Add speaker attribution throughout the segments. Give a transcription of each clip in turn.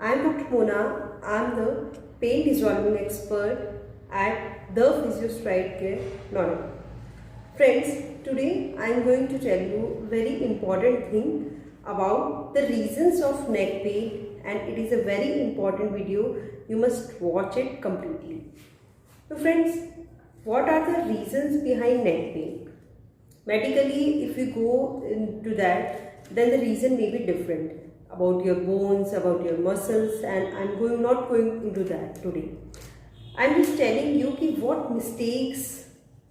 Speaker 1: I am Dr. Mona. I am the pain dissolving expert at the Physiostride Care, Noida. Friends, today I am going to tell you very important thing about the reasons of neck pain, and it is a very important video. You must watch it completely. So friends, what are the reasons behind neck pain? Medically, if you go into that, then the reason may be different about your bones, about your muscles, and I'm not going into that today. I'm just telling you कि what mistakes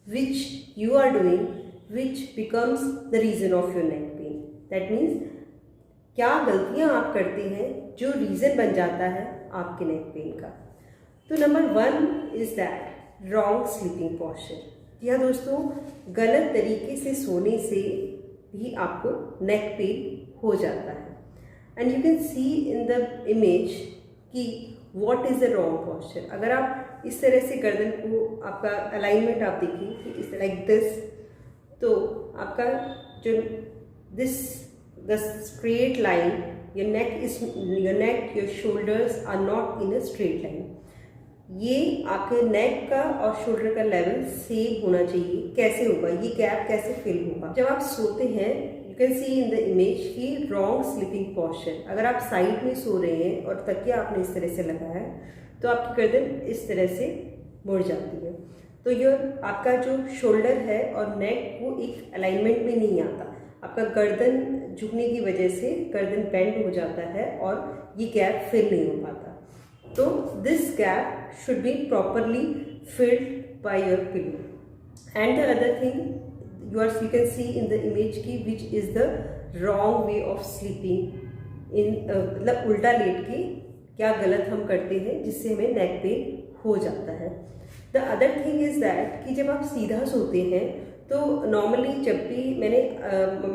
Speaker 1: which you are doing which becomes the reason of your neck pain. That means क्या गलतियां आप करते हैं जो reason बन जाता है आपके नेक पेन का. तो number 1 is that wrong sleeping posture. जी हाँ दोस्तों, गलत तरीके से सोने से भी आपको नेक पेन हो जाता है. And you can see in the image कि what is the wrong posture. अगर आप इस तरह से गर्दन को आपका अलाइनमेंट आप देखिए कि इस लाइक दिस, तो आपका जो this the straight line, your neck your shoulders are not in a straight line. ये आपके नेक का और शोल्डर का लेवल सेम होना चाहिए. कैसे होगा ये गैप, कैसे फिल होगा? जब आप सोते हैं, you can see in the image की रॉन्ग स्लीपिंग पॉस्चर. अगर आप साइड में सो रहे हैं और तकिया आपने इस तरह से लगाया है तो आपकी गर्दन इस तरह से मुड़ जाती है. तो ये आपका जो शोल्डर है और नेक वो एक अलाइनमेंट में नहीं आता. आपका गर्दन झुकने की वजह से गर्दन बेंड हो जाता है और ये गैप फिल नहीं हो पाता. तो this gap should be properly filled by your pillow. And the other thing you can see in the image की which is the wrong way of sleeping in मतलब उल्टा लेट के क्या गलत हम करते हैं जिससे हमें नेक पेन हो जाता है. The other thing is that कि जब आप सीधा सोते हैं तो नॉर्मली जब भी मैंने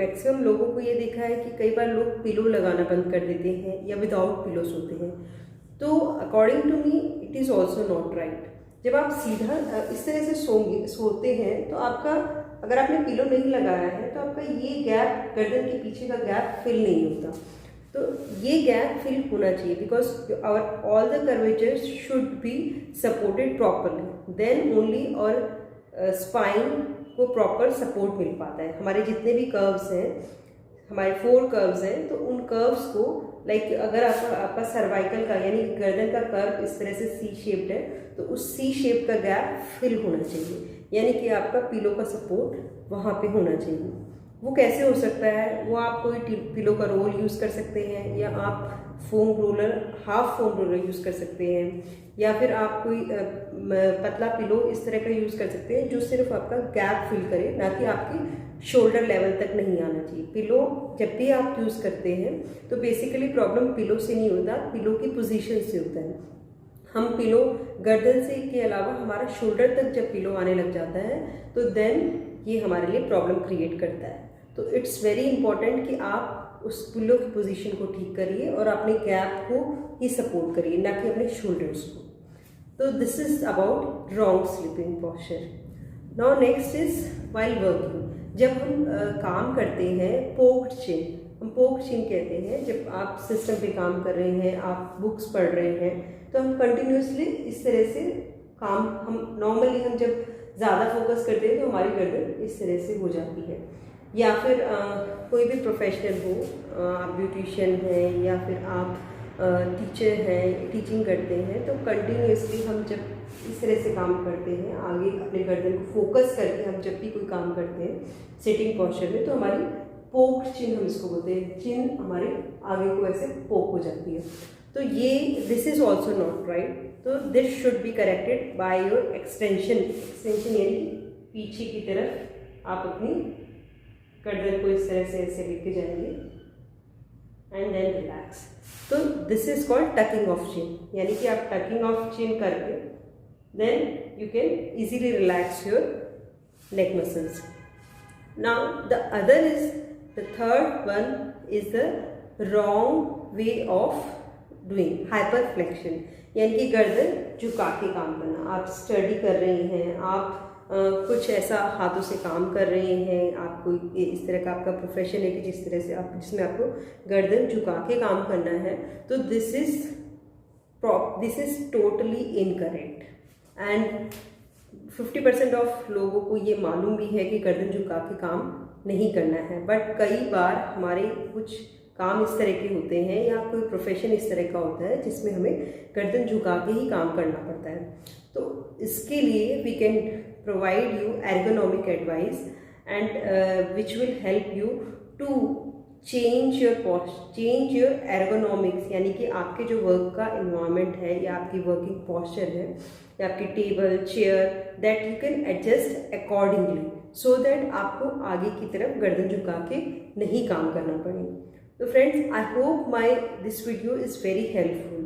Speaker 1: मैक्सिमम लोगों को ये देखा है कि कई बार लोग पिलो लगाना बंद कर देते हैं या विदाउट पिलो सोते हैं. तो according to me it is also not right. जब आप सीधा इस तरह से सोते हैं तो आपका, अगर आपने पिलो नहीं लगाया है तो आपका ये गैप, गर्दन के पीछे का गैप फिल नहीं होता. तो ये गैप फिल होना चाहिए because our all the curvatures should be supported properly, then only और स्पाइन को प्रॉपर सपोर्ट मिल पाता है. हमारे जितने भी कर्व्स हैं, हमारे 4 कर्व्स हैं, तो उन कर्व्स को अगर आपका सर्वाइकल का यानी गर्दन का कर्व इस तरह से सी शेप्ड है तो उस सी शेप का गैप फिल होना चाहिए. यानी कि आपका पिलो का सपोर्ट वहाँ पे होना चाहिए. वो कैसे हो सकता है? वो आप कोई पिलो का रोल यूज़ कर सकते हैं, या आप foam roller, half foam roller use कर सकते हैं, या फिर आप कोई पतला पिलो इस तरह का यूज़ कर सकते हैं जो सिर्फ आपका गैप फिल करे, ना कि आपकी शोल्डर लेवल तक नहीं आना चाहिए. पिलो जब भी आप यूज़ करते हैं तो बेसिकली प्रॉब्लम पिलो से नहीं होता, पिलो की पोजीशन से होता है. हम पिलो गर्दन से के अलावा हमारा शोल्डर तक जब पिलो आने लग जाता है तो देन ये हमारे लिए प्रॉब्लम क्रिएट करता है. तो इट्स वेरी इंपॉर्टेंट कि आप उस पिलो की पोजीशन को ठीक करिए और अपने गैप को ही सपोर्ट करिए, ना कि अपने शोल्डर्स को. तो this is about wrong sleeping posture. Now next is while working. जब हम काम करते हैं, पोक्ड चिन, हम पोक्ड चिन कहते हैं. जब आप सिस्टम पे काम कर रहे हैं, आप बुक्स पढ़ रहे हैं, तो हम कंटिन्यूसली इस तरह से काम, हम नॉर्मली हम जब ज़्यादा फोकस करते हैं तो हमारी गर्दन इस तरह से हो जाती है. या फिर कोई भी प्रोफेशनल हो, आप ब्यूटिशियन हैं या फिर आप टीचर हैं, टीचिंग करते हैं, तो कंटिन्यूसली हम जब इस तरह से काम करते हैं, आगे अपने गर्दन को फोकस करके हम जब भी कोई काम करते हैं सिटिंग पोस्चर में, तो हमारी पोक्ड चिन हम इसको बोलते हैं, चिन हमारे आगे को ऐसे पोक हो जाती है. तो ये this is also not right. तो this should be corrected by your extension यानी पीछे की तरफ आप अपनी गर्दन को इस तरह से ऐसे लेके जाएंगे एंड देन रिलैक्स. तो this is called tucking of chin. यानी कि आप टकिंग ऑफ चिन करके then you can easily relax your neck muscles. Now the third one is the wrong way of doing hyperflexion. यानी कि गर्दन झुका के काम करना. आप स्टडी कर रहे हैं, आप कुछ ऐसा हाथों से काम कर रहे हैं, आप कोई इस तरह का आपका प्रोफेशन है कि जिसमें आपको गर्दन झुका के काम करना है, तो this is this is totally incorrect and 50% of लोगों को ये मालूम भी है कि गर्दन झुका के काम नहीं करना है, बट कई बार हमारे कुछ काम इस तरह के होते हैं या कोई प्रोफेशन इस तरह का होता है जिसमें हमें गर्दन झुका के ही काम करना पड़ता है। तो इसके लिए we can provide you ergonomic advice and which will help you to change your ergonomics, यानी कि आपके जो वर्क का इन्वायरमेंट है या आपकी वर्किंग पोस्चर है या आपकी table chair, that you can adjust accordingly so that आपको आगे की तरफ गर्दन झुका के नहीं काम करना पड़े। तो friends, I hope my this video is very helpful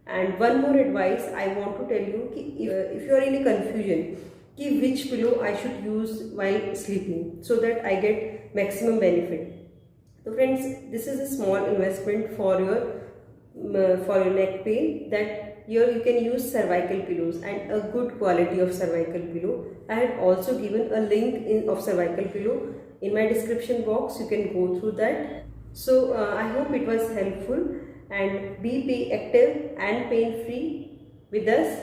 Speaker 1: and one more advice I want to tell you कि if you are in a confusion कि which pillow I should use while sleeping so that I get maximum benefit. So friends, this is a small investment for your neck pain, that you can use cervical pillows and a good quality of cervical pillow. I had also given a link of cervical pillow in my description box. You can go through that. So I hope it was helpful and be active and pain free with us.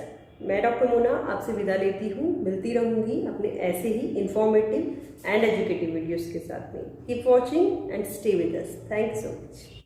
Speaker 1: मैं doctor Mona आपसे विदा लेती हूँ, मिलती रहूँगी अपने ऐसे ही informative and educative videos के साथ में। Keep watching and stay with us. Thank you so much.